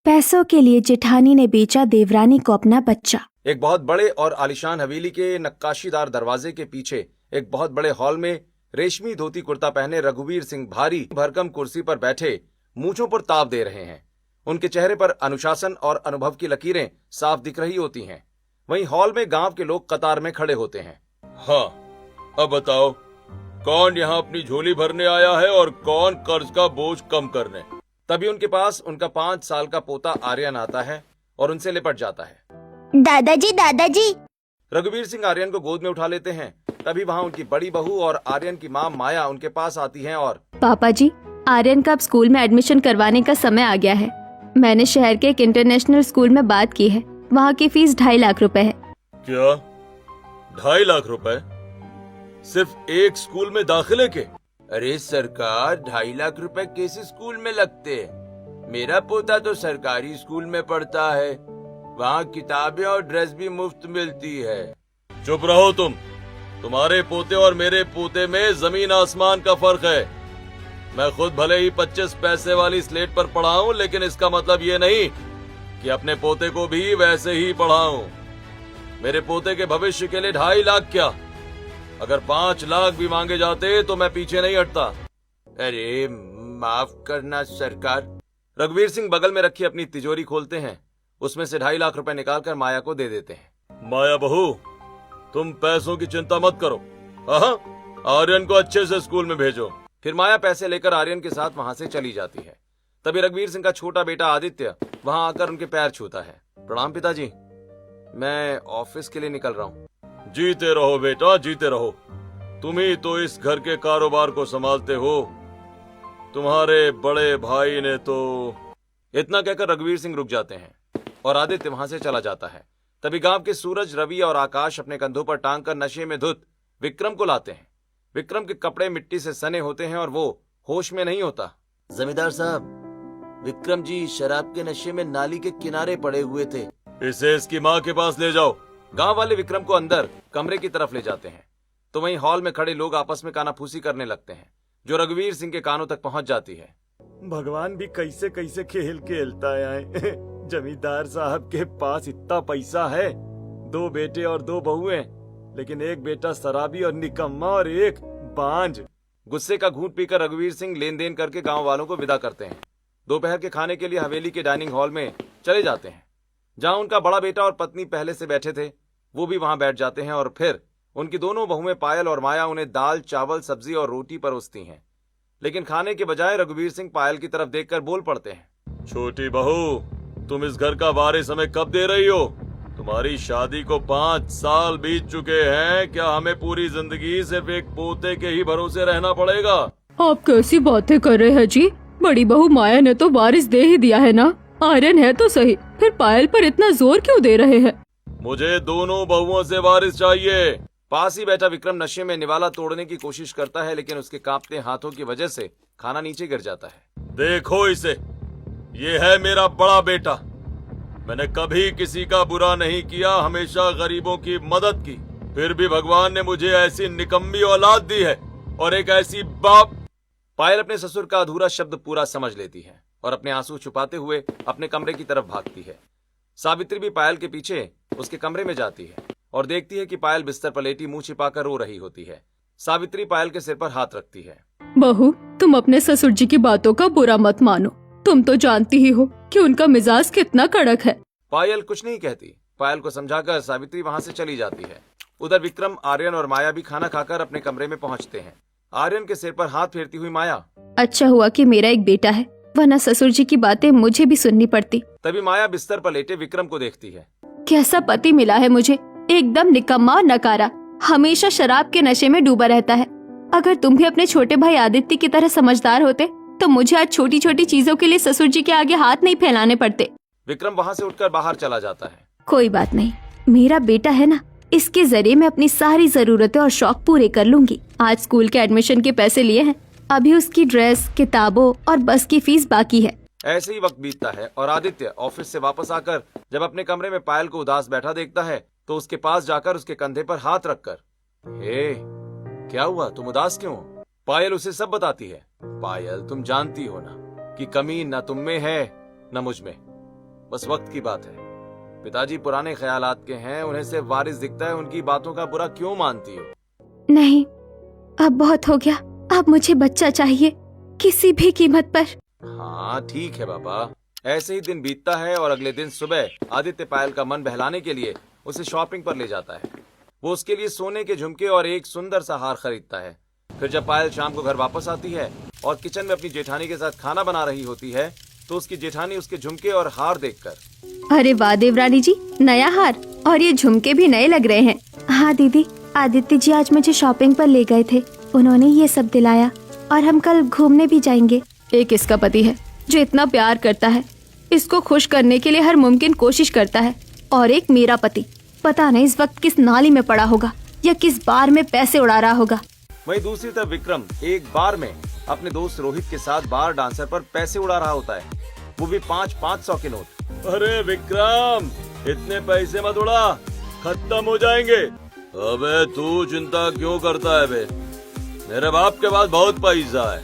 पैसों के लिए जेठानी ने बेचा देवरानी को अपना बच्चा। एक बहुत बड़े और आलीशान हवेली के नक्काशीदार दरवाजे के पीछे एक बहुत बड़े हॉल में रेशमी धोती कुर्ता पहने रघुवीर सिंह भारी भरकम कुर्सी पर बैठे मूंछों पर ताव दे रहे हैं। उनके चेहरे पर अनुशासन और अनुभव की लकीरें साफ दिख रही होती हैं। वहीं हॉल में गांव के लोग कतार में खड़े होते हैं। हाँ, अब बताओ कौन यहाँ अपनी झोली भरने आया है और कौन कर्ज का बोझ कम करने। तभी उनके पास उनका 5 साल का पोता आर्यन आता है और उनसे लिपट जाता है। दादाजी दादाजी। रघुवीर सिंह आर्यन को गोद में उठा लेते हैं। तभी वहाँ उनकी बड़ी बहू और आर्यन की माँ माया उनके पास आती हैं और पापा जी, आर्यन का अब स्कूल में एडमिशन करवाने का समय आ गया है। मैंने शहर के एक इंटरनेशनल स्कूल में बात की है। वहाँ की फीस 2.5 लाख रुपए है। क्या 2.5 लाख रुपए सिर्फ एक स्कूल में दाखिले के? अरे सरकार, 2.5 लाख रुपए कैसे स्कूल में लगते हैं? मेरा पोता तो सरकारी स्कूल में पढ़ता है। वहाँ किताबें और ड्रेस भी मुफ्त मिलती है। चुप रहो तुम। तुम्हारे पोते और मेरे पोते में जमीन आसमान का फर्क है। मैं खुद भले ही 25 पैसे वाली स्लेट पर पढ़ाऊं, लेकिन इसका मतलब ये नहीं कि अपने पोते को भी वैसे ही पढ़ाऊं। मेरे पोते के भविष्य के लिए 2.5 लाख क्या, अगर 5 लाख भी मांगे जाते तो मैं पीछे नहीं हटता। अरे माफ करना सरकार। रघुवीर सिंह बगल में रखी अपनी तिजोरी खोलते हैं। उसमें से 2.5 लाख रुपए निकालकर माया को दे देते हैं। माया बहू, तुम पैसों की चिंता मत करो। हाँ, आर्यन को अच्छे से स्कूल में भेजो। फिर माया पैसे लेकर आर्यन के साथ वहां से चली जाती है। तभी रघुवीर सिंह का छोटा बेटा आदित्य वहां आकर उनके पैर छूता है। प्रणाम पिताजी, मैं ऑफिस के लिए निकल रहा हूँ। जीते रहो बेटा, जीते रहो। तुम ही तो इस घर के कारोबार को संभालते हो। तुम्हारे बड़े भाई ने तो। इतना कहकर रघुवीर सिंह रुक जाते हैं और आदित्य वहां से चला जाता है। तभी गांव के सूरज, रवि और आकाश अपने कंधों पर टांग कर नशे में धुत विक्रम को लाते हैं। विक्रम के कपड़े मिट्टी से सने होते हैं और वो होश में नहीं होता। जमींदार साहब, विक्रम जी शराब के नशे में नाली के किनारे पड़े हुए थे। इसे इसकी माँ के पास ले जाओ। गांव वाले विक्रम को अंदर कमरे की तरफ ले जाते हैं तो वहीं हॉल में खड़े लोग आपस में कानाफूसी करने लगते हैं, जो रघुवीर सिंह के कानों तक पहुंच जाती है। भगवान भी कैसे कैसे खेल खेलता है। जमींदार साहब के पास इतना पैसा है, 2 बेटे और 2 बहुएं, लेकिन एक बेटा शराबी और निकम्मा और एक बांझ। गुस्से का घूंट पीकर रघुवीर सिंह लेन देन करके गांव वालों को विदा करते हैं। दोपहर के खाने के लिए हवेली के डाइनिंग हॉल में चले जाते हैं, जहां उनका बड़ा बेटा और पत्नी पहले से बैठे थे। वो भी वहां बैठ जाते हैं और फिर उनकी दोनों बहुएं पायल और माया उन्हें दाल, चावल, सब्जी और रोटी परोसती हैं। लेकिन खाने के बजाय रघुवीर सिंह पायल की तरफ देखकर बोल पड़ते हैं। छोटी बहू, तुम इस घर का वारिस हमें कब दे रही हो? तुम्हारी शादी को 5 साल बीत चुके हैं। क्या हमें पूरी जिंदगी सिर्फ एक पोते के ही भरोसे रहना पड़ेगा? आप कैसी बातें कर रहे हैं जी? बड़ी बहू माया ने तो वारिस दे ही दिया है ना। आर्यन है तो सही, फिर पायल पर इतना जोर क्यों दे रहे हैं? मुझे दोनों बहुओं से वारिस चाहिए। पास ही बैठा विक्रम नशे में निवाला तोड़ने की कोशिश करता है, लेकिन उसके कांपते हाथों की वजह से खाना नीचे गिर जाता है। देखो इसे, ये है मेरा बड़ा बेटा। मैंने कभी किसी का बुरा नहीं किया, हमेशा गरीबों की मदद की। फिर भी भगवान ने मुझे ऐसी निकम्मी औलाद दी है और एक ऐसी बाप। पायल अपने ससुर का अधूरा शब्द पूरा समझ लेती है और अपने आंसू छुपाते हुए अपने कमरे की तरफ भागती है। सावित्री भी पायल के पीछे उसके कमरे में जाती है और देखती है कि पायल बिस्तर पर लेटी मुंह छिपाकर रो रही होती है। सावित्री पायल के सिर पर हाथ रखती है। बहू, तुम अपने ससुर जी की बातों का बुरा मत मानो। तुम तो जानती ही हो कि उनका मिजाज कितना कड़क है। पायल कुछ नहीं कहती। पायल को समझाकर सावित्री वहां से चली जाती है। उधर विक्रम, आर्यन और माया भी खाना खाकर अपने कमरे में पहुंचते हैं। आर्यन के सिर पर हाथ फेरती हुई माया, अच्छा हुआ कि मेरा एक बेटा है, वरना ससुर जी की बातें मुझे भी सुननी पड़ती। तभी माया बिस्तर पर लेटे विक्रम को देखती है। कैसा पति मिला है मुझे, एकदम निकम्मा और नकारा, हमेशा शराब के नशे में डूबा रहता है। अगर तुम भी अपने छोटे भाई आदित्य की तरह समझदार होते तो मुझे आज छोटी छोटी चीजों के लिए ससुर जी के आगे हाथ नहीं फैलाने पड़ते। विक्रम वहां से उठकर बाहर चला जाता है। कोई बात नहीं, मेरा बेटा है ना, इसके जरिए मैं अपनी सारी जरूरतें और शौक पूरे कर लूंगी। आज स्कूल के एडमिशन के पैसे लिए हैं, अभी उसकी ड्रेस, किताबों और बस की फीस बाकी है। ऐसे ही वक्त बीतता है और आदित्य ऑफिस से वापस आकर जब अपने कमरे में पायल को उदास बैठा देखता है तो उसके पास जाकर उसके कंधे पर हाथ रखकर, हे, क्या हुआ, तुम उदास क्यों हो? पायल उसे सब बताती है। पायल, तुम जानती हो ना कि कमी न तुम में है न मुझ में। बस वक्त की बात है। पिताजी पुराने ख्यालात के हैं, उन्हें सिर्फ वारिस दिखता है, उनकी बातों का बुरा क्यों मानती हो? नहीं, अब बहुत हो गया। अब मुझे बच्चा चाहिए, किसी भी कीमत पर। हाँ ठीक है बाबा। ऐसे ही दिन बीतता है और अगले दिन सुबह आदित्य पायल का मन बहलाने के लिए उसे शॉपिंग पर ले जाता है। वो उसके लिए सोने के झुमके और एक सुंदर सा हार खरीदता है। फिर जब पायल शाम को घर वापस आती है और किचन में अपनी जेठानी के साथ खाना बना रही होती है तो उसकी जेठानी उसके झुमके और हार देखकर, अरे वाह देवरानी जी, नया हार और ये झुमके भी नए लग रहे हैं। हाँ दीदी, आदित्य जी आज मुझे शॉपिंग पर ले गए थे, उन्होंने ये सब दिलाया और हम कल घूमने भी जाएंगे। एक इसका पति है जो इतना प्यार करता है, इसको खुश करने के लिए हर मुमकिन कोशिश करता है, और एक मेरा पति पता नहीं इस वक्त किस नाली में पड़ा होगा या किस बार में पैसे उड़ा रहा होगा। वहीं दूसरी तरफ विक्रम एक बार में अपने दोस्त रोहित के साथ बार डांसर पर पैसे उड़ा रहा होता है, वो भी 500 के नोट। अरे विक्रम, इतने पैसे मत उड़ा, खत्म हो जाएंगे। अबे तू चिंता क्यों करता है बे? मेरे बाप के पास बहुत पैसा है,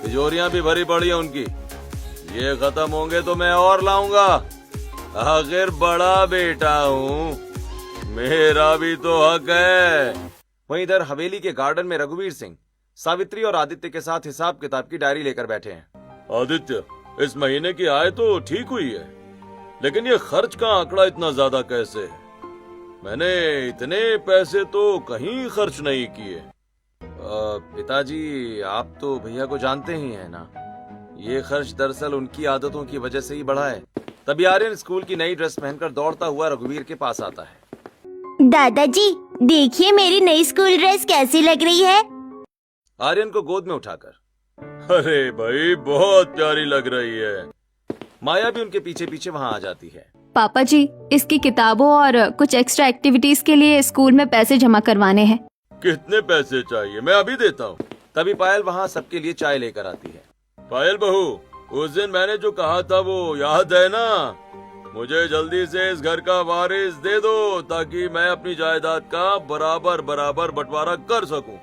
तिजोरियां भी भरी पड़ी है उनकी। ये खत्म होंगे तो मैं और लाऊंगा। आखिर बड़ा बेटा हूँ, मेरा भी तो हक है। वहीं इधर हवेली के गार्डन में रघुवीर सिंह सावित्री और आदित्य के साथ हिसाब किताब की डायरी लेकर बैठे हैं। आदित्य, इस महीने की आय तो ठीक हुई है, लेकिन ये खर्च का आंकड़ा इतना ज्यादा कैसे है? मैंने इतने पैसे तो कहीं खर्च नहीं किए। पिताजी, आप तो भैया को जानते ही हैं ना, ये खर्च दरअसल उनकी आदतों की वजह से ही बढ़ा है। तभी आर्यन स्कूल की नई ड्रेस पहनकर दौड़ता हुआ रघुवीर के पास आता है। दादाजी, देखिए मेरी नई स्कूल ड्रेस कैसी लग रही है। आर्यन को गोद में उठाकर, अरे भाई बहुत प्यारी लग रही है। माया भी उनके पीछे पीछे वहाँ आ जाती है। पापा जी, इसकी किताबों और कुछ एक्स्ट्रा एक्टिविटीज के लिए स्कूल में पैसे जमा करवाने हैं। कितने पैसे चाहिए? मैं अभी देता हूँ। तभी पायल वहाँ सबके लिए चाय लेकर आती है। पायल बहू, उस दिन मैंने जो कहा था वो याद है ना? मुझे जल्दी से इस घर का वारिस दे दो ताकि मैं अपनी जायदाद का बराबर बराबर बंटवारा कर सकूं।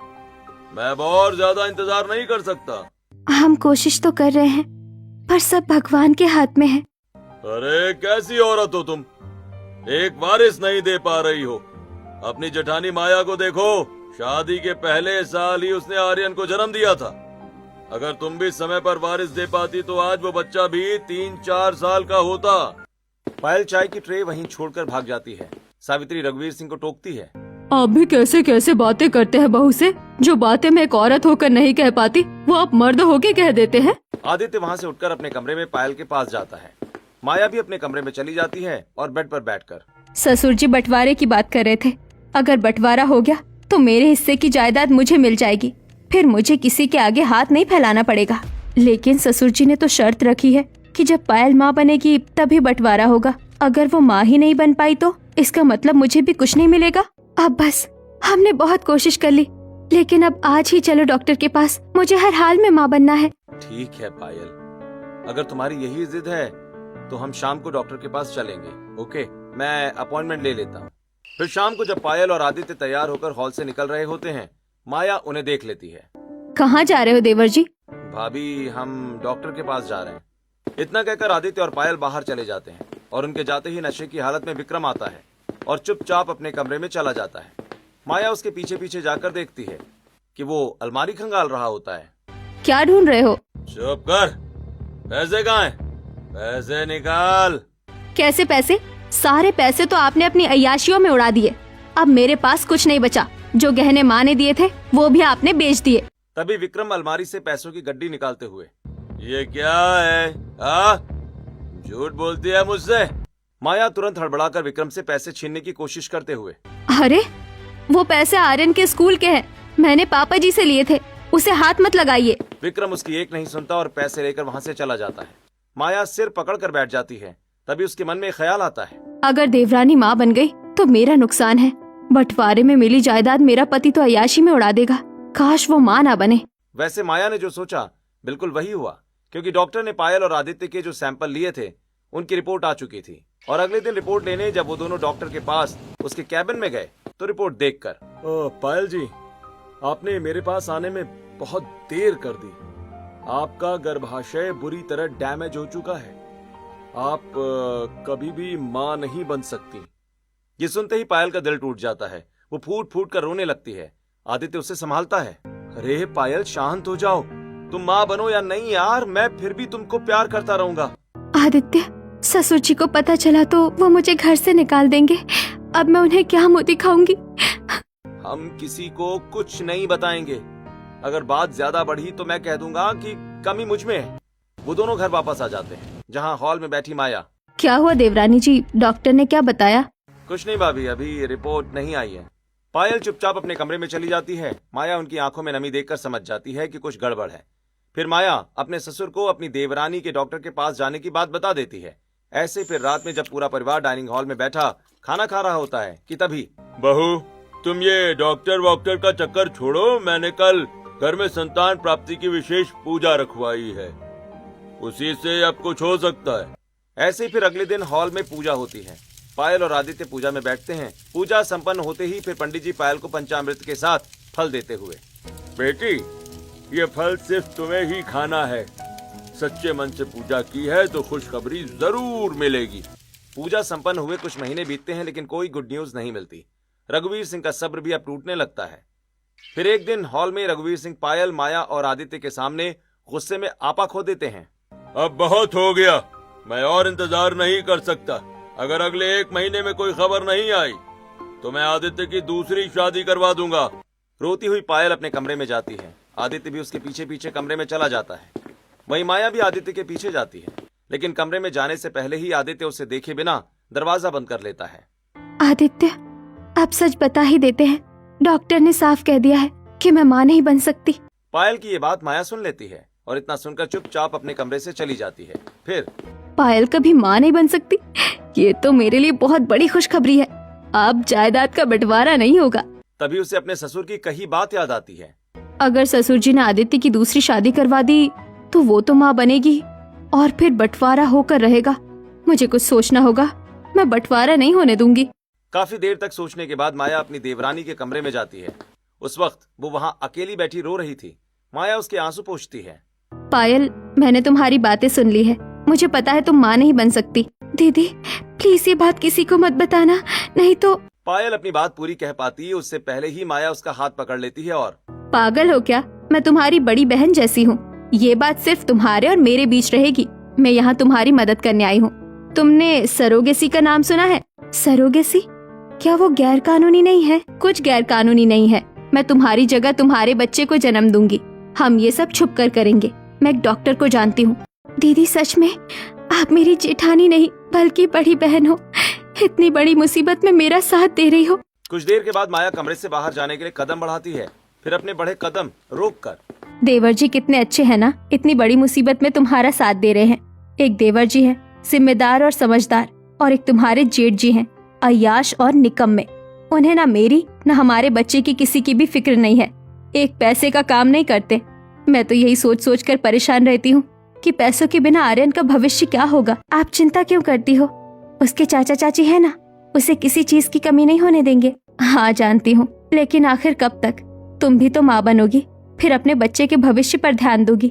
मैं और ज्यादा इंतजार नहीं कर सकता। हम कोशिश तो कर रहे हैं, पर सब भगवान के हाथ में है। अरे कैसी औरत हो तुम, एक वारिस नहीं दे पा रही हो। अपनी जेठानी माया को देखो, शादी के पहले साल ही उसने आर्यन को जन्म दिया था। अगर तुम भी समय पर वारिस दे पाती तो आज वो बच्चा भी 3-4 साल का होता। पायल चाय की ट्रे वहीं छोड़कर भाग जाती है। सावित्री रघुवीर सिंह को टोकती है। आप भी कैसे कैसे बातें करते हैं बहू से, जो बातें मैं एक औरत होकर नहीं कह पाती वो आप मर्द होके कह देते हैं। आदित्य वहाँ से उठकर अपने कमरे में पायल के पास जाता है। माया भी अपने कमरे में चली जाती है और बेड पर बैठकर, ससुर जी बंटवारे की बात कर रहे थे। अगर बंटवारा हो गया तो मेरे हिस्से की जायदाद मुझे मिल जाएगी, फिर मुझे किसी के आगे हाथ नहीं फैलाना पड़ेगा। लेकिन ससुर जी ने तो शर्त रखी है कि जब पायल माँ बनेगी तभी बंटवारा होगा। अगर वो माँ ही नहीं बन पाई तो इसका मतलब मुझे भी कुछ नहीं मिलेगा। अब बस, हमने बहुत कोशिश कर ली, लेकिन अब आज ही चलो डॉक्टर के पास, मुझे हर हाल में माँ बनना है। ठीक है पायल, अगर तुम्हारी यही जिद है तो हम शाम को डॉक्टर के पास चलेंगे। ओके, मैं अपॉइंटमेंट ले लेता हूँ। फिर शाम को जब पायल और आदित्य तैयार होकर हॉल से निकल रहे होते हैं, माया उन्हें देख लेती है। कहाँ जा रहे हो देवर जी? भाभी, हम डॉक्टर के पास जा रहे हैं। इतना कहकर आदित्य और पायल बाहर चले जाते हैं और उनके जाते ही नशे की हालत में विक्रम आता है और चुपचाप अपने कमरे में चला जाता है। माया उसके पीछे पीछे जाकर देखती है कि वो अलमारी खंगाल रहा होता है। क्या ढूंढ रहे हो? चुप कर, पैसे कहाँ हैं? पैसे निकाल। कैसे पैसे? सारे पैसे तो आपने अपनी अय्याशियों में उड़ा दिए। अब मेरे पास कुछ नहीं बचा। जो गहने माँ ने दिए थे वो भी आपने बेच दिए। तभी विक्रम अलमारी से पैसों की गड्डी निकालते हुए, ये क्या है? झूठ बोलती है मुझसे? माया तुरंत हड़बड़ाकर विक्रम से पैसे छीनने की कोशिश करते हुए, अरे वो पैसे आर्यन के स्कूल के हैं, मैंने पापा जी से लिए थे, उसे हाथ मत लगाइए। विक्रम उसकी एक नहीं सुनता और पैसे लेकर वहाँ से चला जाता है। माया सिर पकड़कर बैठ जाती है। तभी उसके मन में एक ख्याल आता है, अगर देवरानी माँ बन गई तो मेरा नुकसान है। बंटवारे में मिली जायदाद मेरा पति तो अय्याशी में उड़ा देगा। काश वो माँ ना बने। वैसे माया ने जो सोचा बिल्कुल वही हुआ, क्योंकि डॉक्टर ने पायल और आदित्य के जो सैंपल लिए थे उनकी रिपोर्ट आ चुकी थी। और अगले दिन रिपोर्ट लेने जब वो दोनों डॉक्टर के पास उसके कैबिन में गए तो रिपोर्ट देखकर, पायल जी, आपने मेरे पास आने में बहुत देर कर दी। आपका गर्भाशय बुरी तरह डैमेज हो चुका है। आप कभी भी माँ नहीं बन सकती। ये सुनते ही पायल का दिल टूट जाता है। वो फूट फूट कर रोने लगती है। आदित्य उसे संभालता है। अरे पायल, शांत हो जाओ। तुम माँ बनो या नहीं यार, मैं फिर भी तुमको प्यार करता रहूंगा। आदित्य, ससुर जी को पता चला तो वो मुझे घर से निकाल देंगे। अब मैं उन्हें क्या मुंह दिखाऊंगी? हम किसी को कुछ नहीं बताएंगे। अगर बात ज्यादा बढ़ी तो मैं कह दूंगा कि कमी मुझ में है। वो दोनों घर वापस आ जाते हैं, जहाँ हॉल में बैठी माया। क्या हुआ देवरानी जी, डॉक्टर ने क्या बताया? कुछ नहीं भाभी, अभी रिपोर्ट नहीं आई है। पायल चुपचाप अपने कमरे में चली जाती है। माया उनकी आंखों में नमी देखकर समझ जाती है कि कुछ गड़बड़ है। फिर माया अपने ससुर को अपनी देवरानी के डॉक्टर के पास जाने की बात बता देती है। ऐसे फिर रात में जब पूरा परिवार डाइनिंग हॉल में बैठा खाना खा रहा होता है कि तभी बहू, तुम ये डॉक्टर वॉक्टर का चक्कर छोड़ो। मैंने कल घर में संतान प्राप्ति की विशेष पूजा रखवाई है, उसी से अब कुछ हो सकता है। ऐसे फिर अगले दिन हॉल में पूजा होती है। पायल और आदित्य पूजा में बैठते हैं। पूजा संपन्न होते ही फिर पंडित जी पायल को पंचामृत के साथ फल देते हुए, बेटी, ये फल सिर्फ तुम्हें ही खाना है। सच्चे मन से पूजा की है तो खुशखबरी जरूर मिलेगी। पूजा संपन्न हुए कुछ महीने बीतते हैं, लेकिन कोई गुड न्यूज नहीं मिलती। रघुवीर सिंह का सब्र भी अब टूटने लगता है। फिर एक दिन हॉल में रघुवीर सिंह पायल, माया और आदित्य के सामने गुस्से में आपा खो देते हैं। अब बहुत हो गया, मैं और इंतजार नहीं कर सकता। अगर अगले 1 महीने में कोई खबर नहीं आई तो मैं आदित्य की दूसरी शादी करवा दूंगा। रोती हुई पायल अपने कमरे में जाती है। आदित्य भी उसके पीछे पीछे कमरे में चला जाता है। वहीं माया भी आदित्य के पीछे जाती है, लेकिन कमरे में जाने से पहले ही आदित्य उसे देखे बिना दरवाजा बंद कर लेता है। आदित्य, आप सच बता ही देते हैं। डॉक्टर ने साफ कह दिया है कि मैं माँ नहीं बन सकती। पायल की ये बात माया सुन लेती है और इतना सुनकर चुपचाप अपने कमरे से चली जाती है। फिर पायल कभी माँ नहीं बन सकती? ये तो मेरे लिए बहुत बड़ी खुशखबरी है। अब जायदाद का बंटवारा नहीं होगा। तभी उसे अपने ससुर की कही बात याद आती है। अगर ससुर जी ने आदित्य की दूसरी शादी करवा दी तो वो तो माँ बनेगी और फिर बंटवारा होकर रहेगा। मुझे कुछ सोचना होगा। मैं बंटवारा नहीं होने दूंगी। काफी देर तक सोचने के बाद माया अपनी देवरानी के कमरे में जाती है। उस वक्त वो वहाँ अकेली बैठी रो रही थी। माया उसके आंसू पोंछती है। पायल, मैंने तुम्हारी बातें सुन ली है। मुझे पता है तुम माँ नहीं बन सकती। दीदी, प्लीज ये बात किसी को मत बताना, नहीं तो। पायल अपनी बात पूरी कह पाती है उससे पहले ही माया उसका हाथ पकड़ लेती है और पागल हो क्या? मैं तुम्हारी बड़ी बहन जैसी हूँ। ये बात सिर्फ तुम्हारे और मेरे बीच रहेगी। मैं यहाँ तुम्हारी मदद करने आई हूँ। तुमने सरोगेसी का नाम सुना है? सरोगेसी? क्या वो गैर कानूनी नहीं है? कुछ गैर कानूनी नहीं है। मैं तुम्हारी जगह तुम्हारे बच्चे को जन्म दूंगी। हम ये सब छुप कर करेंगे। मैं एक डॉक्टर को जानती हूँ। दीदी, सच में आप मेरी जेठानी नहीं बल्कि बड़ी बहन हो। इतनी बड़ी मुसीबत में मेरा साथ दे रही हो। कुछ देर के बाद माया कमरे से बाहर जाने के लिए कदम बढ़ाती है, फिर अपने बढ़े कदम रोककर, देवर जी कितने अच्छे हैं ना, इतनी बड़ी मुसीबत में तुम्हारा साथ दे रहे हैं। एक देवर जी हैं, जिम्मेदार और समझदार, और एक तुम्हारे जेठ जी हैं, अय्याश और निकम्मे। उन्हें ना मेरी ना हमारे बच्चे की किसी की भी फिक्र नहीं है। एक पैसे का काम नहीं करते। मैं तो यही सोच सोच कर परेशान रहती हूँ कि पैसों के बिना आर्यन का भविष्य क्या होगा। आप चिंता क्यों करती हो? उसके चाचा चाची है ना, उसे किसी चीज की कमी नहीं होने देंगे। हाँ जानती हूँ, लेकिन आखिर कब तक? तुम भी तो माँ बनोगी, फिर अपने बच्चे के भविष्य पर ध्यान दोगी।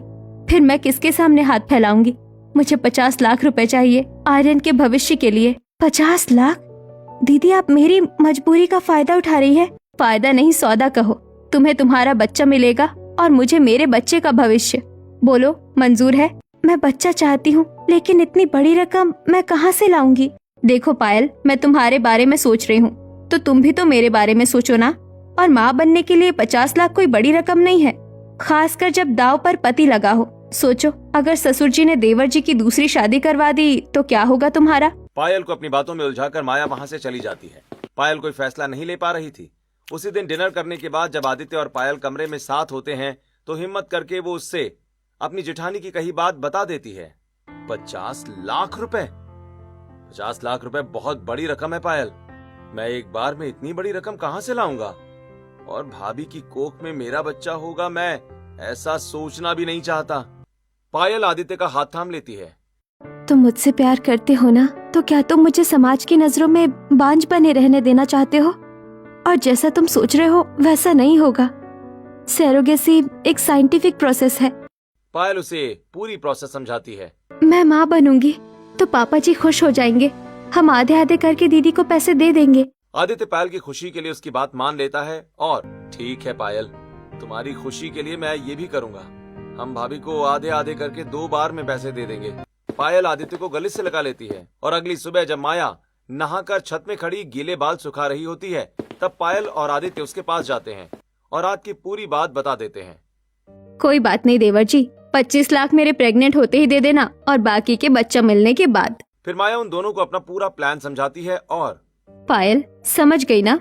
फिर मैं किसके सामने हाथ फैलाऊंगी? मुझे 50 लाख रुपए चाहिए आर्यन के भविष्य के लिए। 50 लाख? दीदी, आप मेरी मजबूरी का फायदा उठा रही है। फायदा नहीं, सौदा कहो। तुम्हें तुम्हारा बच्चा मिलेगा और मुझे मेरे बच्चे का भविष्य। बोलो, मंजूर है? मैं बच्चा चाहती हूँ, लेकिन इतनी बड़ी रकम मैं कहाँ से लाऊंगी? देखो पायल, मैं तुम्हारे बारे में सोच रही हूँ, तो तुम भी तो मेरे बारे में सोचो ना। और माँ बनने के लिए 50 लाख कोई बड़ी रकम नहीं है, खासकर जब दाव पर पति लगा हो। सोचो, अगर ससुर जी ने देवर जी की दूसरी शादी करवा दी तो क्या होगा तुम्हारा? पायल को अपनी बातों में उलझाकर माया वहाँ से चली जाती है। पायल कोई फैसला नहीं ले पा रही थी। उसी दिन डिनर करने के बाद जब आदित्य और पायल कमरे में साथ होते हैं तो हिम्मत करके वो उससे अपनी जेठानी की कही बात बता देती है। 50 लाख रुपए? 50 लाख रुपए बहुत बड़ी रकम है पायल। मैं एक बार में इतनी बड़ी रकम कहाँ से लाऊंगा? और भाभी की कोख में मेरा बच्चा होगा, मैं ऐसा सोचना भी नहीं चाहता। पायल आदित्य का हाथ थाम लेती है। तुम मुझसे प्यार करते हो ना, तो क्या तुम मुझे समाज की नजरों में बांझ बने रहने देना चाहते हो? और जैसा तुम सोच रहे हो वैसा नहीं होगा। सरोगेसी एक साइंटिफिक प्रोसेस है। पायल उसे पूरी प्रोसेस समझाती है। मैं माँ बनूंगी तो पापा जी खुश हो जाएंगे। हम आधे आधे करके दीदी को पैसे दे देंगे। आदित्य पायल की खुशी के लिए उसकी बात मान लेता है और ठीक है पायल, तुम्हारी खुशी के लिए मैं ये भी करूंगा। हम भाभी को आधे आधे करके 2 बार में पैसे दे देंगे। पायल आदित्य को गले से लगा लेती है और अगली सुबह जब माया नहाकर छत में खड़ी गीले बाल सुखा रही होती है तब पायल और आदित्य उसके पास जाते हैं और रात की पूरी बात बता देते हैं। कोई बात नहीं देवर जी, 25 लाख मेरे प्रेग्नेंट होते ही दे देना और बाकी के बच्चा मिलने के बाद। फिर माया उन दोनों को अपना पूरा प्लान समझाती है और पायल समझ गई ना?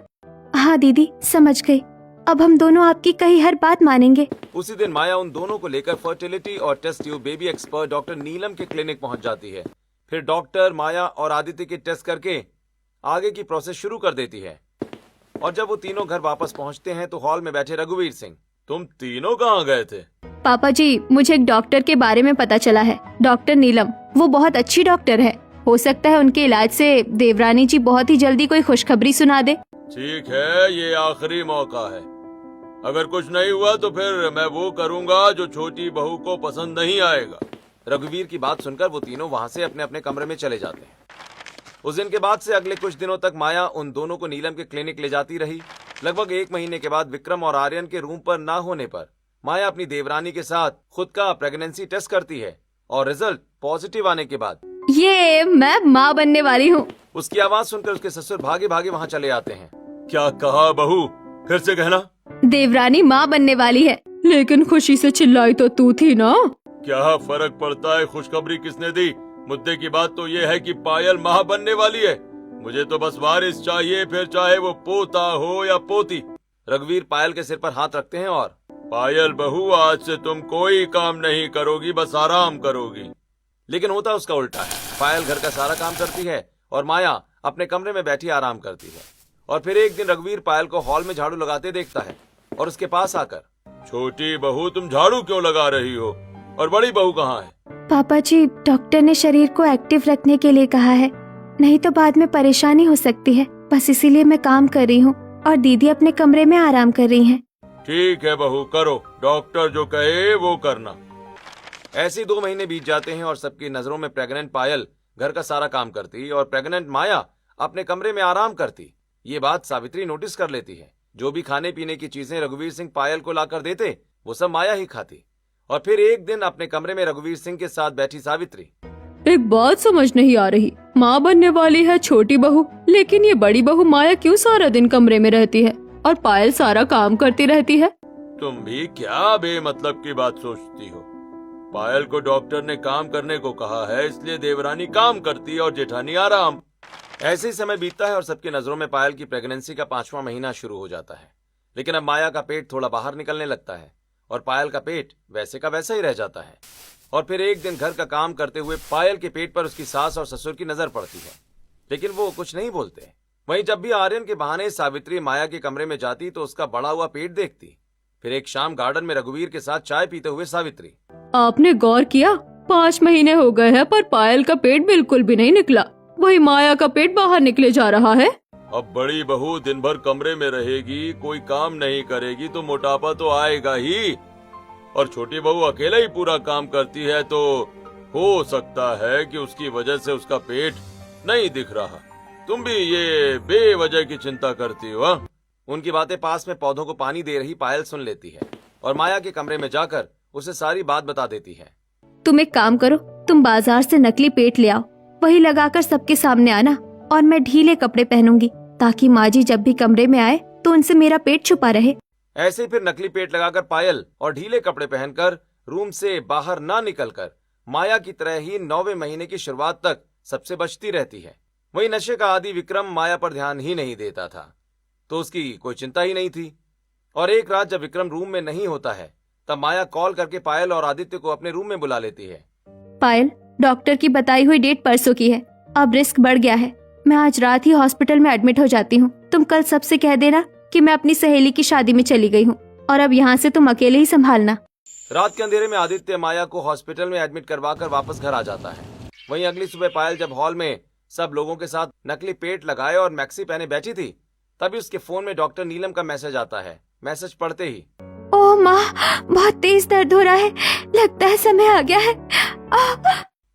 हाँ दीदी समझ गई। अब हम दोनों आपकी कही हर बात मानेंगे। उसी दिन माया उन दोनों को लेकर फर्टिलिटी और test tube baby expert doctor Neelam के क्लिनिक पहुंच जाती है। फिर डॉक्टर माया और आदित्य के टेस्ट करके आगे की प्रोसेस शुरू कर देती है। और जब वो तीनों घर वापस पहुंचते हैं तो हॉल में बैठे रघुवीर सिंह। तुम तीनों कहाँ गए थे? पापा जी, मुझे एक डॉक्टर के बारे में पता चला है, डॉक्टर नीलम। वो बहुत अच्छी डॉक्टर है। हो सकता है उनके इलाज से देवरानी जी बहुत ही जल्दी कोई खुशखबरी सुना दे। ठीक है, ये आखिरी मौका है। अगर कुछ नहीं हुआ तो फिर मैं वो करूंगा जो छोटी बहू को पसंद नहीं आएगा। रघुवीर की बात सुनकर वो तीनों वहां से अपने अपने कमरे में चले जाते हैं। उस दिन के बाद से अगले कुछ दिनों तक माया उन दोनों को नीलम के क्लिनिक ले जाती रही। लगभग 1 महीने के बाद विक्रम और आर्यन के रूम पर ना होने पर माया अपनी देवरानी के साथ खुद का प्रेगनेंसी टेस्ट करती है और रिजल्ट पॉजिटिव आने के बाद ये मैं माँ बनने वाली हूँ। उसकी आवाज सुनकर उसके ससुर भागे भागे वहां चले आते हैं। क्या कहा बहू? फिर से कहना। देवरानी माँ बनने वाली है। लेकिन खुशी से चिल्लाई तो तू थी ना। क्या फर्क पड़ता है खुशखबरी किसने दी? मुद्दे की बात तो ये है कि पायल मां बनने वाली है। मुझे तो बस वारिस चाहिए, फिर चाहे वो पोता हो या पोती। रघुवीर पायल के सिर पर हाथ रखते हैं और पायल बहू, आज से तुम कोई काम नहीं करोगी, बस आराम करोगी। लेकिन होता उसका उल्टा है। पायल घर का सारा काम करती है और माया अपने कमरे में बैठी आराम करती है। और फिर एक दिन रघुवीर पायल को हॉल में झाड़ू लगाते देखता है और उसके पास आकर, छोटी बहू तुम झाड़ू क्यों लगा रही हो? और बड़ी बहू कहाँ है? पापा जी, डॉक्टर ने शरीर को एक्टिव रखने के लिए कहा है, नहीं तो बाद में परेशानी हो सकती है। बस इसीलिए मैं काम कर रही हूँ और दीदी अपने कमरे में आराम कर रही हैं। ठीक है बहू, करो, डॉक्टर जो कहे वो करना। ऐसे 2 महीने बीत जाते हैं और सबकी नजरों में प्रेग्नेंट पायल घर का सारा काम करती और प्रेग्नेंट माया अपने कमरे में आराम करती। ये बात सावित्री नोटिस कर लेती है। जो भी खाने पीने की चीजें रघुवीर सिंह पायल को लाकर देते वो सब माया ही खाती। और फिर एक दिन अपने कमरे में रघुवीर सिंह के साथ बैठी सावित्री। एक बात समझ नहीं आ रही, माँ बनने वाली है छोटी बहू, लेकिन ये बड़ी बहू माया क्यों सारा दिन कमरे में रहती है और पायल सारा काम करती रहती है? तुम भी क्या बेमतलब की बात सोचती हो? पायल को डॉक्टर ने काम करने को कहा है, इसलिए देवरानी काम करती है और जेठानी आराम। ऐसे ही समय बीतता है और सबकी नजरों में पायल की प्रेगनेंसी का 5वां महीना शुरू हो जाता है। लेकिन अब माया का पेट थोड़ा बाहर निकलने लगता है और पायल का पेट वैसे का वैसा ही रह जाता है। और फिर एक दिन घर का काम करते हुए पायल के पेट पर उसकी सास और ससुर की नजर पड़ती है, लेकिन वो कुछ नहीं बोलते। वहीं जब भी आर्यन के बहाने सावित्री माया के कमरे में जाती तो उसका बढ़ा हुआ पेट देखती। फिर एक शाम गार्डन में रघुवीर के साथ चाय पीते हुए सावित्री, आपने गौर किया 5 महीने हो गए हैं पर पायल का पेट बिल्कुल भी नहीं निकला, वही माया का पेट बाहर निकले जा रहा है। अब बड़ी बहू दिन भर कमरे में रहेगी, कोई काम नहीं करेगी तो मोटापा तो आएगा ही। और छोटी बहू अकेला ही पूरा काम करती है तो हो सकता है कि उसकी वजह से उसका पेट नहीं दिख रहा। तुम भी ये बेवजह की चिंता करती हो? उनकी बातें पास में पौधों को पानी दे रही पायल सुन लेती है और माया के कमरे में जाकर उसे सारी बात बता देती है। तुम एक काम करो, तुम बाजार से नकली पेट ले आओ, वही लगाकर सबके सामने आना और मैं ढीले कपड़े पहनूंगी ताकि माँ जी जब भी कमरे में आए तो उनसे मेरा पेट छुपा रहे। ऐसे फिर नकली पेट लगाकर पायल और ढीले कपड़े पहनकर रूम से बाहर ना निकलकर माया की तरह ही 9वें महीने की शुरुआत तक सबसे बचती रहती है। वही नशे का आदि विक्रम माया पर ध्यान ही नहीं देता था तो उसकी कोई चिंता ही नहीं थी। और एक रात जब विक्रम रूम में नहीं होता है तब माया कॉल करके पायल और आदित्य को अपने रूम में बुला लेती है। पायल, डॉक्टर की बताई हुई डेट परसों की है, अब रिस्क बढ़ गया है। मैं आज रात ही हॉस्पिटल में एडमिट हो जाती हूँ। तुम कल सबसे कह देना कि मैं अपनी सहेली की शादी में चली गई हूँ और अब यहाँ से तुम अकेले ही संभालना। रात के अंधेरे में आदित्य माया को हॉस्पिटल में एडमिट करवाकर वापस घर आ जाता है। वहीं अगली सुबह पायल जब हॉल में सब लोगों के साथ नकली पेट लगाए और मैक्सी पहने बैठी थी तभी उसके फोन में डॉक्टर नीलम का मैसेज आता है। मैसेज पढ़ते ही, ओह माँ, बहुत तेज दर्द हो रहा है, लगता है समय आ गया है।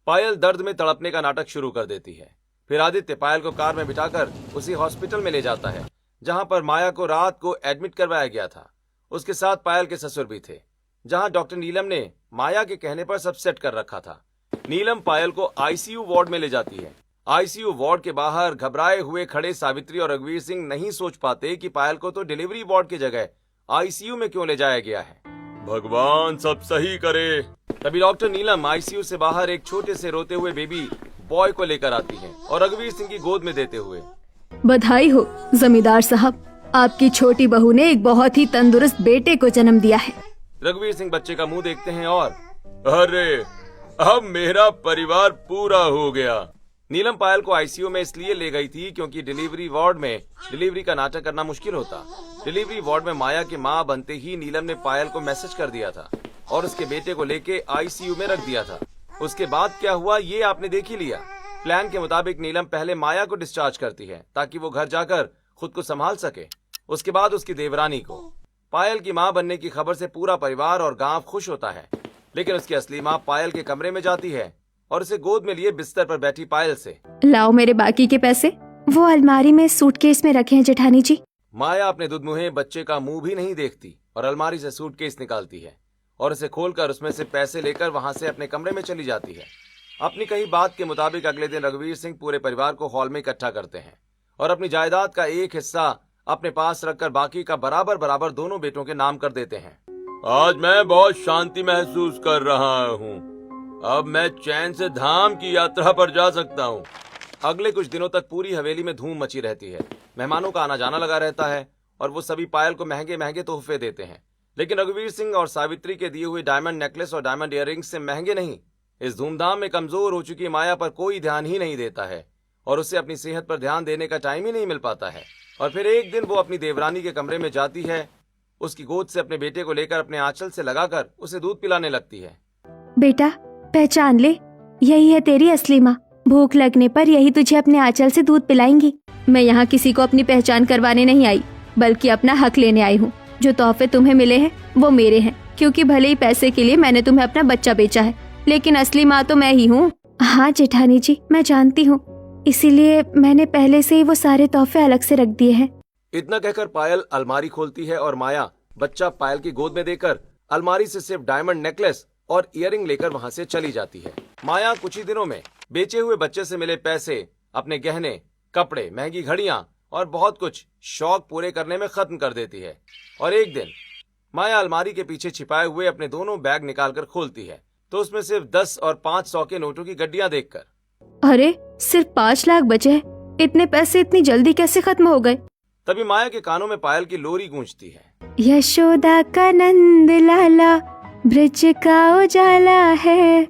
पायल दर्द में तड़पने का नाटक शुरू कर देती है। फिर आदित्य पायल को कार में बिठाकर उसी हॉस्पिटल में ले जाता है जहां पर माया को रात को एडमिट करवाया गया था। उसके साथ पायल के ससुर भी थे, जहां डॉक्टर नीलम ने माया के कहने पर सब सेट कर रखा था। नीलम पायल को आईसीयू वार्ड में ले जाती है। आईसीयू वार्ड के बाहर घबराए हुए खड़े सावित्री और रघुवीर सिंह नहीं सोच पाते कि पायल को तो डिलीवरी वार्ड की जगह आईसीयू में क्यों ले जाया गया है। भगवान सब सही करे। तभी डॉक्टर नीलम आईसीयू से बाहर एक छोटे से रोते हुए बेबी बॉय को लेकर आती है और रघुवीर सिंह की गोद में देते हुए। बधाई हो जमींदार साहब, आपकी छोटी बहू ने एक बहुत ही तंदुरुस्त बेटे को जन्म दिया है। रघुवीर सिंह बच्चे का मुंह देखते हैं और अरे अब मेरा परिवार पूरा हो गया। नीलम पायल को आईसीयू में इसलिए ले गई थी क्योंकि डिलीवरी वार्ड में डिलीवरी का नाटक करना मुश्किल होता। डिलीवरी वार्ड में माया की मां बनते ही नीलम ने पायल को मैसेज कर दिया था और उसके बेटे को लेके आईसीयू में रख दिया था। उसके बाद क्या हुआ ये आपने देख ही लिया। प्लान के मुताबिक नीलम पहले माया को डिस्चार्ज करती है ताकि वो घर जाकर खुद को संभाल सके। उसके बाद उसकी देवरानी को। पायल की मां बनने की खबर से पूरा परिवार और गांव खुश होता है, लेकिन उसकी असली मां पायल के कमरे में जाती है और उसे गोद में लिए बिस्तर पर बैठी पायल से, लाओ मेरे बाकी के पैसे। वो अलमारी में सूटकेस में रखे हैं जेठानी जी। माया अपने दुधमुहे बच्चे का मुंह भी नहीं देखती और अलमारी से सूटकेस निकालती है और उसे खोलकर उसमें से पैसे लेकर वहां से अपने कमरे में चली जाती है। अपनी कही बात के मुताबिक अगले दिन रघुवीर सिंह पूरे परिवार को हॉल में इकट्ठा करते हैं और अपनी जायदाद का एक हिस्सा अपने पास रखकर बाकी का बराबर बराबर दोनों बेटों के नाम कर देते हैं। आज मैं बहुत शांति महसूस कर रहा हूँ। अब मैं चैन से धाम की यात्रा पर जा सकता हूँ। अगले कुछ दिनों तक पूरी हवेली में धूम मची रहती है। मेहमानों का आना जाना लगा रहता है और वो सभी पायल को महंगे महंगे तोहफे देते हैं, लेकिन रघुवीर सिंह और सावित्री के दिए हुए डायमंड नेकलेस और डायमंड इयररिंग्स से महंगे नहीं। इस धूमधाम में कमजोर हो चुकी माया पर कोई ध्यान ही नहीं देता है और उसे अपनी सेहत पर ध्यान देने का टाइम ही नहीं मिल पाता है। और फिर एक दिन वो अपनी देवरानी के कमरे में जाती है, उसकी गोद से अपने बेटे को लेकर अपने आंचल से लगाकर उसे दूध पिलाने लगती है। बेटा पहचान ले, यही है तेरी असली माँ। भूख लगने पर यही तुझे अपने आंचल से दूध पिलाएंगी। मैं यहाँ किसी को अपनी पहचान करवाने नहीं आई, बल्कि अपना हक लेने आई हूँ। जो तोहफे तुम्हें मिले हैं वो मेरे हैं, क्योंकि भले ही पैसे के लिए मैंने तुम्हें अपना बच्चा बेचा है, लेकिन असली माँ तो मैं ही हूँ। हाँ जेठानी जी, मैं जानती हूँ, इसीलिए मैंने पहले से ही वो सारे तोहफे अलग से रख दिए हैं। इतना कहकर पायल अलमारी खोलती है और माया बच्चा पायल की गोद में देकर अलमारी से सिर्फ डायमंड नेकलेस और इयररिंग लेकर वहां से चली जाती है। माया कुछ ही दिनों में बेचे हुए बच्चे से मिले पैसे, अपने गहने, कपड़े, महंगी घड़ियां और बहुत कुछ शौक पूरे करने में खत्म कर देती है। और एक दिन माया अलमारी के पीछे छिपाए हुए अपने दोनों बैग निकालकर खोलती है तो उसमें सिर्फ 10 और 500 के नोटों की गड्डियां देखकर अरे सिर्फ 5 लाख बचे हैं। इतने पैसे इतनी जल्दी कैसे खत्म हो गए? तभी माया के कानों में पायल की लोरी गूंजती है। यशोदा का नंद लाला, ब्रज का उजाला है।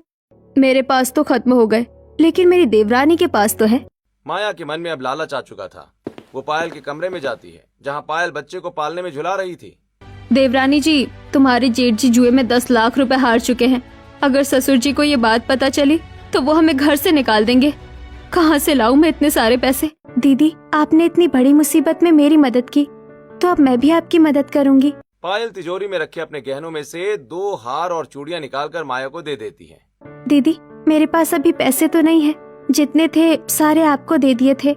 मेरे पास तो खत्म हो गए, लेकिन मेरी देवरानी के पास तो है। माया के मन में अब लालच आ चुका था। वो पायल के कमरे में जाती है जहां पायल बच्चे को पालने में झुला रही थी। देवरानी जी, तुम्हारे जेठ जी जुए में 10 लाख रुपए हार चुके हैं। अगर ससुर जी को ये बात पता चली तो वो हमें घर से निकाल देंगे। कहाँ से लाऊं मैं इतने सारे पैसे? दीदी, आपने इतनी बड़ी मुसीबत में मेरी मदद की, तो अब मैं भी आपकी मदद करूंगी। पायल तिजोरी में रखे अपने गहनों में से 2 हार और चूड़ियां निकालकर माया को दे देती है। दीदी, मेरे पास अभी पैसे तो नहीं है, जितने थे सारे आपको दे दिए थे।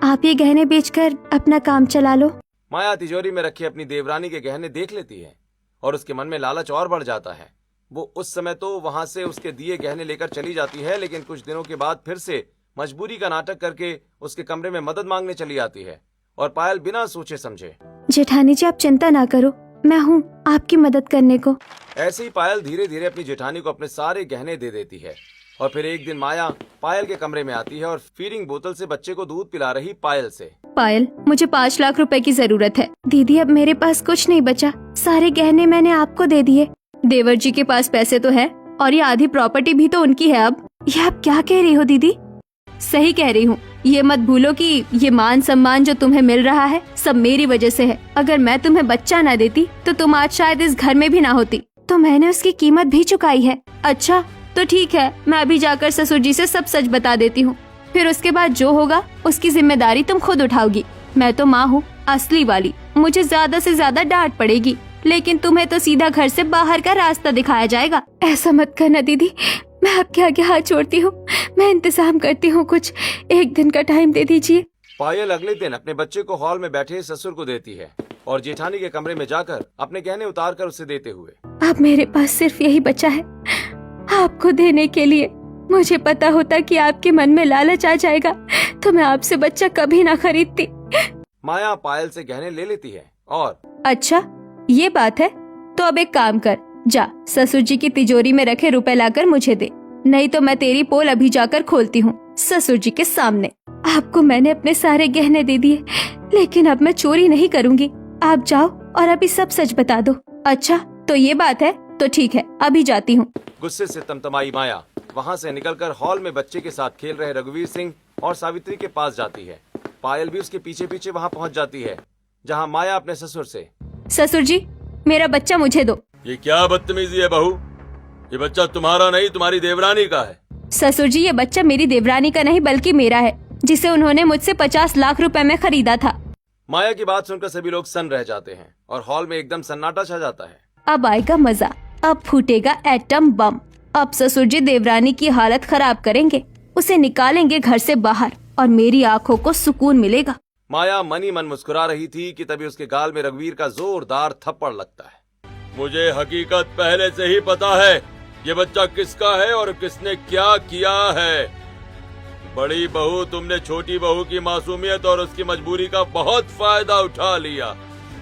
आप ये गहने बेचकर अपना काम चला लो। माया तिजोरी में रखे अपनी देवरानी के गहने देख लेती है और उसके मन में लालच और बढ़ जाता है। वो उस समय तो वहां से उसके दिए गहने लेकर चली जाती है, लेकिन कुछ दिनों के बाद फिर से मजबूरी का नाटक करके उसके कमरे में मदद मांगने चली आती है और पायल बिना सोचे समझे। जेठानी जी, आप चिंता ना करो, मैं हूँ आपकी मदद करने को। ऐसे ही पायल धीरे धीरे अपनी जेठानी को अपने सारे गहने दे देती है। और फिर एक दिन माया पायल के कमरे में आती है और फीडिंग बोतल से बच्चे को दूध पिला रही पायल से। पायल, मुझे 5 लाख रुपए की जरूरत है। दीदी, अब मेरे पास कुछ नहीं बचा, सारे गहने मैंने आपको दे दिए। देवर जी के पास पैसे तो है और ये आधी प्रॉपर्टी भी तो उनकी है। अब ये आप क्या कह रही हो दीदी? सही कह रही हूँ। ये मत भूलो कि ये मान सम्मान जो तुम्हें मिल रहा है सब मेरी वजह से है। अगर मैं तुम्हें बच्चा ना देती तो तुम आज शायद इस घर में भी ना होती। तो मैंने उसकी कीमत भी चुकाई है। अच्छा तो ठीक है, मैं अभी जाकर ससुर जी से सब सच बता देती हूँ। फिर उसके बाद जो होगा उसकी जिम्मेदारी तुम खुद उठाओगी। मैं तो माँ हूँ, असली वाली। मुझे ज्यादा से ज्यादा डांट पड़ेगी, लेकिन तुम्हें तो सीधा घर से बाहर का रास्ता दिखाया जाएगा। ऐसा मत करना दीदी, मैं आपके आगे हाथ जोड़ती हूँ, मैं इंतजाम करती हूँ, कुछ 1 दिन का टाइम दे दीजिए। पायल अगले दिन अपने बच्चे को हॉल में बैठे ससुर को देती है और जेठानी के कमरे में जाकर अपने गहने उतार कर उसे देते हुए, अब मेरे पास सिर्फ यही बचा है आपको देने के लिए। मुझे पता होता कि आपके मन में लालच आ जाएगा तो मैं आपसे बच्चा कभी ना खरीदती। माया पायल से गहने ले लेती है और अच्छा ये बात है, तो अब एक काम कर, जा ससुर जी की तिजोरी में रखे रुपए लाकर मुझे दे, नहीं तो मैं तेरी पोल अभी जाकर खोलती हूँ ससुर जी के सामने। आपको मैंने अपने सारे गहने दे दिए, लेकिन अब मैं चोरी नहीं करूँगी। आप जाओ और अभी सब सच बता दो। अच्छा तो ये बात है, तो ठीक है अभी जाती हूँ। गुस्से से तमतमाई माया वहाँ से निकलकर हॉल में बच्चे के साथ खेल रहे रघुवीर सिंह और सावित्री के पास जाती है। पायल भी उसके पीछे पीछे वहाँ पहुँच जाती है, जहाँ माया अपने ससुर से, ससुर जी मेरा बच्चा मुझे दो। ये क्या बदतमीजी है बहू? ये बच्चा तुम्हारा नहीं, तुम्हारी देवरानी का है। ससुर जी ये बच्चा मेरी देवरानी का नहीं बल्कि मेरा है, जिसे उन्होंने मुझसे 50 लाख रुपए में खरीदा था। माया की बात सुनकर सभी लोग सन रह जाते हैं और हॉल में एकदम सन्नाटा छा जाता है। अब आएगा मजा, अब फूटेगा एटम बम। अब ससुर जी देवरानी की हालत खराब करेंगे, उसे निकालेंगे घर से बाहर और मेरी आंखों को सुकून मिलेगा। माया मन ही मन मुस्कुरा रही थी कि तभी उसके गाल में रघुवीर का जोरदार थप्पड़ लगता है। मुझे हकीकत पहले से ही पता है ये बच्चा किसका है और किसने क्या किया है। बड़ी बहू, तुमने छोटी बहू की मासूमियत और उसकी मजबूरी का बहुत फायदा उठा लिया,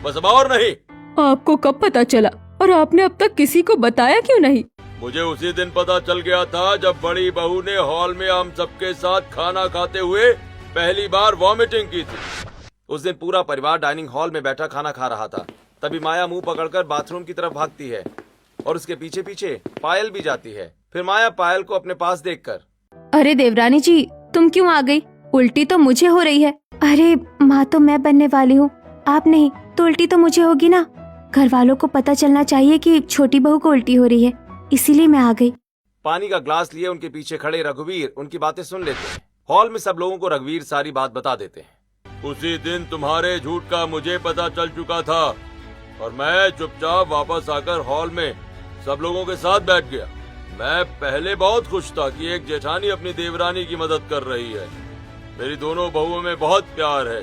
बस अब और नहीं। आपको कब पता चला और आपने अब तक किसी को बताया क्यों नहीं? मुझे उसी दिन पता चल गया था जब बड़ी बहू ने हॉल में हम सबके साथ खाना खाते हुए पहली बार वॉमिटिंग की थी। उस दिन पूरा परिवार डाइनिंग हॉल में बैठा खाना खा रहा था। तभी माया मुंह पकड़कर बाथरूम की तरफ भागती है और उसके पीछे पीछे पायल भी जाती है। फिर माया पायल को अपने पास देखकर, अरे देवरानी जी तुम क्यों आ गई? उल्टी तो मुझे हो रही है। अरे माँ तो मैं बनने वाली हूँ, आप नहीं तो उल्टी तो मुझे होगी ना। घर वालों को पता चलना चाहिए कि छोटी बहू को उल्टी हो रही है, इसीलिए मैं आ गई। पानी का ग्लास लिए उनके पीछे खड़े रघुवीर उनकी बातें सुन लेते हैं। हॉल में सब लोगों को रघुवीर सारी बात बता देते हैं। उसी दिन तुम्हारे झूठ का मुझे पता चल चुका था और मैं चुपचाप वापस आकर हॉल में सब लोगों के साथ बैठ गया। मैं पहले बहुत खुश था कि एक जेठानी अपनी देवरानी की मदद कर रही है। मेरी दोनों बहुओं में बहुत प्यार है।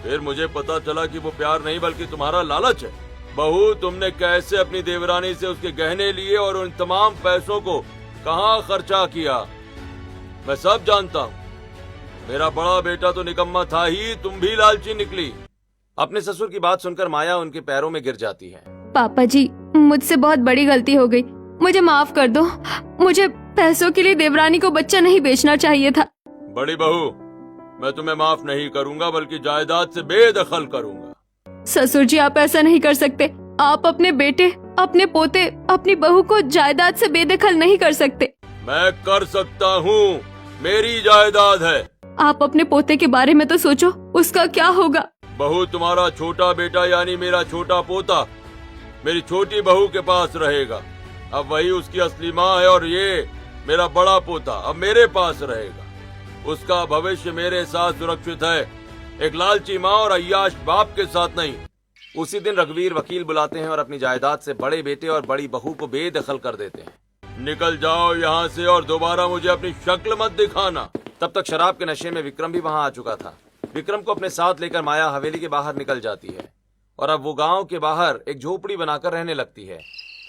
फिर मुझे पता चला कि वो प्यार नहीं बल्कि तुम्हारा लालच है। बहू, तुमने कैसे अपनी देवरानी से उसके गहने लिए और उन तमाम पैसों को कहाँ खर्चा किया, मैं सब जानता हूँ। मेरा बड़ा बेटा तो निकम्मा था ही, तुम भी लालची निकली। अपने ससुर की बात सुनकर माया उनके पैरों में गिर जाती है। पापा जी मुझसे बहुत बड़ी गलती हो गई, मुझे माफ कर दो। मुझे पैसों के लिए देवरानी को बच्चा नहीं बेचना चाहिए था। बड़ी बहू, मैं तुम्हें माफ नहीं करूंगा बल्कि जायदाद से बेदखल करूंगा। ससुर जी आप ऐसा नहीं कर सकते। आप अपने बेटे, अपने पोते, अपनी बहू को जायदाद से बेदखल नहीं कर सकते। मैं कर सकता हूँ, मेरी जायदाद है। आप अपने पोते के बारे में तो सोचो, उसका क्या होगा? बहू, तुम्हारा छोटा बेटा यानी मेरा छोटा पोता मेरी छोटी बहू के पास रहेगा। अब वही उसकी असली माँ है और ये मेरा बड़ा पोता अब मेरे पास रहेगा। उसका भविष्य मेरे साथ सुरक्षित है, एक लालची माँ और अय्याश बाप के साथ नहीं। उसी दिन रघुवीर वकील बुलाते हैं और अपनी जायदाद से बड़े बेटे और बड़ी बहू को बेदखल कर देते हैं। निकल जाओ यहाँ से और दोबारा मुझे अपनी शक्ल मत दिखाना। तब तक शराब के नशे में विक्रम भी वहाँ आ चुका था। विक्रम को अपने साथ लेकर माया हवेली के बाहर निकल जाती है और अब वो गांव के बाहर एक झोपड़ी बनाकर रहने लगती है।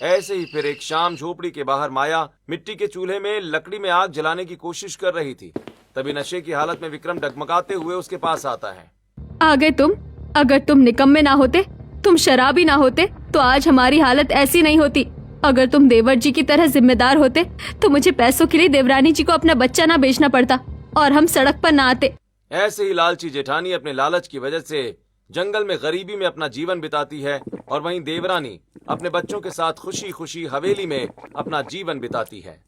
ऐसे ही फिर एक शाम झोपड़ी के बाहर माया मिट्टी के चूल्हे में लकड़ी में आग जलाने की कोशिश कर रही थी। तभी नशे की हालत में विक्रम डगमगाते हुए उसके पास आता है। आ गए तुम। अगर तुम निकम्मे ना होते, तुम शराबी ना होते, तो आज हमारी हालत ऐसी नहीं होती। अगर तुम देवर जी की तरह जिम्मेदार होते तो मुझे पैसों के लिए देवरानी जी को अपना बच्चा ना बेचना पड़ता और हम सड़क पर ना आते। ऐसे ही लालची जेठानी अपने लालच की वजह से जंगल में गरीबी में अपना जीवन बिताती है और वहीं देवरानी अपने बच्चों के साथ खुशी खुशी हवेली में अपना जीवन बिताती है।